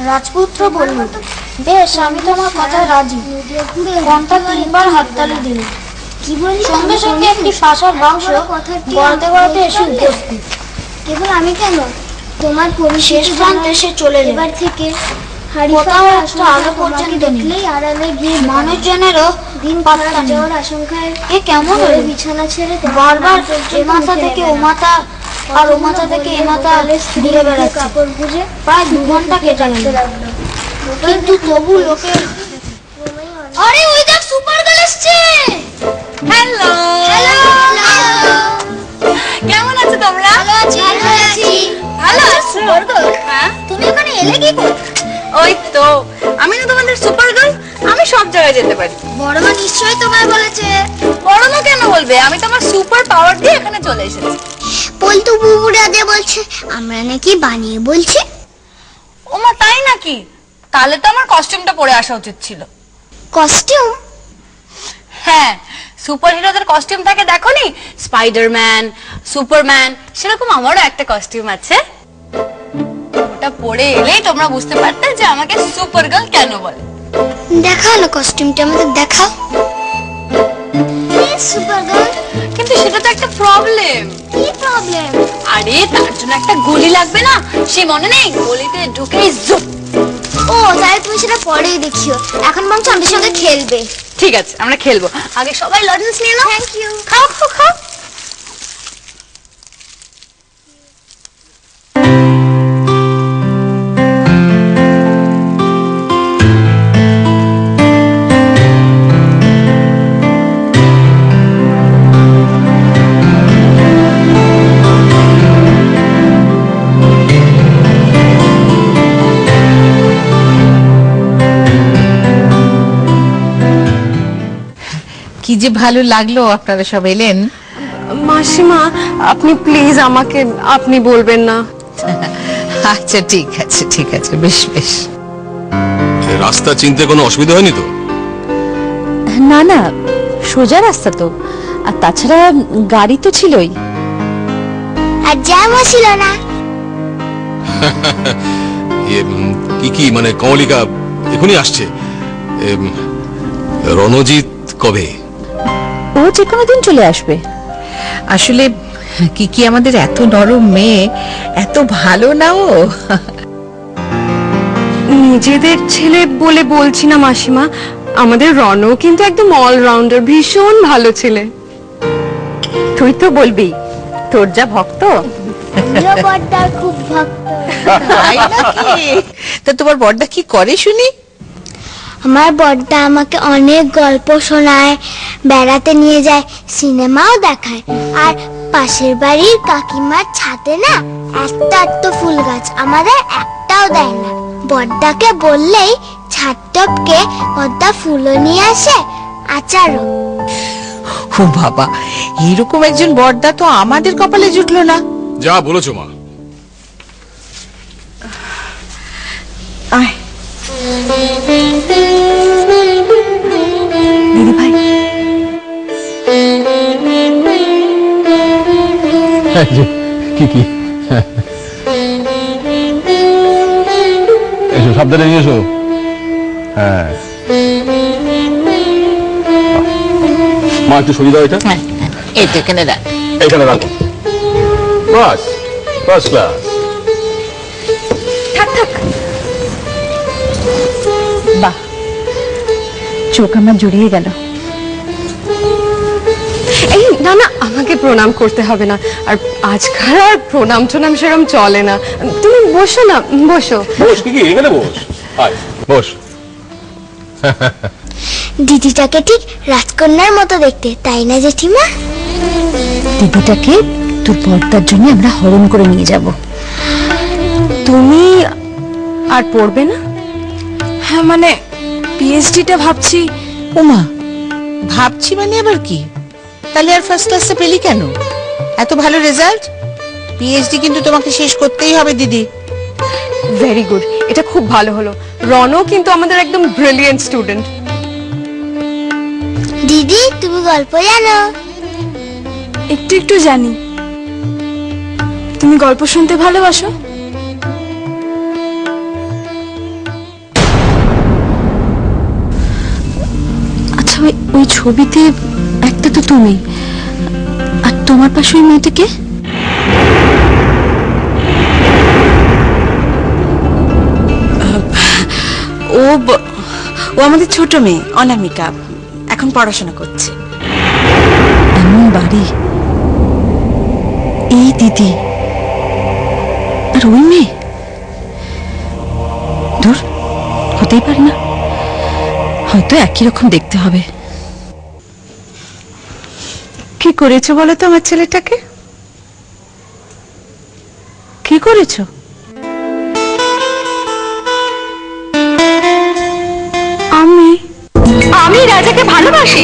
রাজপুত্র বলল, বেশ, আমি তোমার কথায় রাজি। ঘন্টা 3 বার হাততালি দিল। সঙ্গে সঙ্গে একটি শাসার বাক্স গড়াতে গড়াতে এসে উপস্থিত। কেবল আমি কেন, তোমার শেষ প্রান্তে সে চলে গেল। এবার থেকে কোথাও একটা আলো পর্যন্ত দেখলেই আড়ালে গিয়ে মানুষজনেরও দিন পাত্তা নেই। যাওয়ার আশঙ্কায় এ কেমন হলো? বিছানা ছেড়ে বারবার এ মাথা থেকে ও মাথা আর ও মাথা থেকে এ মাথা ঘুরে বেড়াচ্ছে। কাপড় বুঝে প্রায় 2 ঘন্টা কেটে গেল, কিন্তু তবু লোকের আরে ওই দেখ সুপার গার্ল এসেছে। হ্যালো হ্যালো, কেমন আছো তোমরা? ভালো আছি। ভালো আছো? হ্যাঁ, তুমি ওখানে এলে কি করে? ওই তো আমি না তোমাদের সুপার গার্ল, আমি সব জায়গায় যেতে পারি। বড় মা নিশ্চয়ই তোমায় বলেছে। বড় মা কেন বলবে? আমি তোমার সুপার পাওয়ার দিয়ে এখানে চলে এসেছি। পল্টু বুবুরা যে বলছে আমরা নাকি বানিয়ে বলছি। ওমা তাই নাকি? তাহলে তো আমার কস্টিউমটা পরে আসা উচিত ছিল। কস্টিউম? হ্যাঁ, সুপার হিরোদের কস্টিউম থাকে, দেখোনি? স্পাইডারম্যান, সুপারম্যান, সেরকম আমারও একটা কস্টিউম আছে। ওটা পরে এলেই তোমরা বুঝতে পারতে যে আমাকে সুপার গার্ল কেন বলে। দেখাও না কস্টিউমটা, আমাদের দেখাও। Super girl? কিন্তু সেটা তো একটা প্রবলেম। কি প্রবলেম? আরে তার জন্য একটা গলি লাগবে না? সে মনে নেই? গলিতে ঢুকেই জুপ। ও তাহলে তুমি সেটা পরেই দেখিও, এখন বরঞ্চ আমাদের সঙ্গে খেলবে। ঠিক আছে, আমরা খেলবো। আগে সবাই লজেন্স নিয়ে নাও। Thank you. খাও খাও খাও। কি যে ভালো লাগলো আপনারা সব এলেন। মাসিমা, আপনি প্লিজ আমাকে আপনি বলবেন না। আচ্ছা ঠিক আছে, ঠিক আছে, বেশ বেশ। রাস্তা চিনতে কোনো অসুবিধা হয়নি তো? না না, সোজা রাস্তা তো, আর তাছাড়া গাড়ি তো ছিলই। আর জ্যামও ছিল না। কি মানে কমলিকা এখনই আসছে? রণজিৎ কবে? ও যে কোনো দিন চলে আসবে। আসলে কি আমাদের এত নরম মেয়ে, এত ভালো না ও। নিজেদের ছেলে বলে বলছি না মাসিমা, আমাদের রনও কিন্তু একদম অলরাউন্ডার, ভীষণ ভালো ছেলে। তুই তো বলবি, তোর যা ভক্ত। আমিও বড়দার খুব ভক্ত। তাই নাকি? তা তোমার বড়দা কি করে শুনি? আমার বড়দা আমাকে অনেক গল্প শোনায়, বেড়াতে নিয়ে যায়, সিনেমাও দেখায়। আর পাশের বাড়ির কাকিমার ছাদে না একটা ফুল গাছ, আমাদের একটাও দেয় না। বড়দাকে বললেই ছাদ টপকে বড়দা ফুলও নিয়ে আসে, আচারও। ও বাবা, এরকম একজন বড়দা তো আমাদের কপালে জুটলো না। যা বলেছো মা। আয় দিদি ভাই। কি এসো, সাবধানে নিয়ে এসো। হ্যাঁ মা, একটু সুবিধা এটা। এই তো এখানে রাখ। এখানে রাখো। বাস, ফার্স্ট ক্লাস। থাক থাক। বাহ, চোখ আমার জুড়িয়ে গেল। এই না না, আমাকে প্রণাম করতে হবে না। আর আজকাল আর প্রণাম টনাম সেরকম চলে না। তুমি বসো না, বসো। বস, কি এখানে বস। আয় বস। দিদিটাকে ঠিক রাজকন্যার মতো দেখতে, তাই না জেঠিমা? দিদিটাকে তোর পর্দার জন্য আমরা হরণ করে নিয়ে যাব। তুমি আর পড়বে না? হ্যাঁ, মানে পিএইচডিটা ভাবছি। ওমা, ভাবছি মানে আবার কি? তাহলে আর ফার্স্ট ক্লাসে পেলি কেন? এত ভালো রেজাল্ট, পিএইচডি কিন্তু তোমাকে শেষ করতেই হবে দিদি। ভেরি গুড, এটা খুব ভালো হলো। রনও কিন্তু আমাদের একদম ব্রিলিয়েন্ট স্টুডেন্ট। দিদি, তুমি গল্প জানো? একটু একটু জানি। তুমি গল্প শুনতে ভালোবাসো? ওই ছবিতে একটা তো তুমি, আর তোমার পাশে ওই মেয়েটাকে? ও আমাদের ছোট মেয়ে অনামিকা, এখন পড়াশোনা করছে। এমন বাড়ি, এই দিদি আর ওই মেয়ে, দূর হতেই পারে না, হয়তো একই রকম দেখতে হবে। কি করেছো বলো তো আমার ছেলেটাকে? কি করেছো? আমি রাজাকে ভালোবাসি।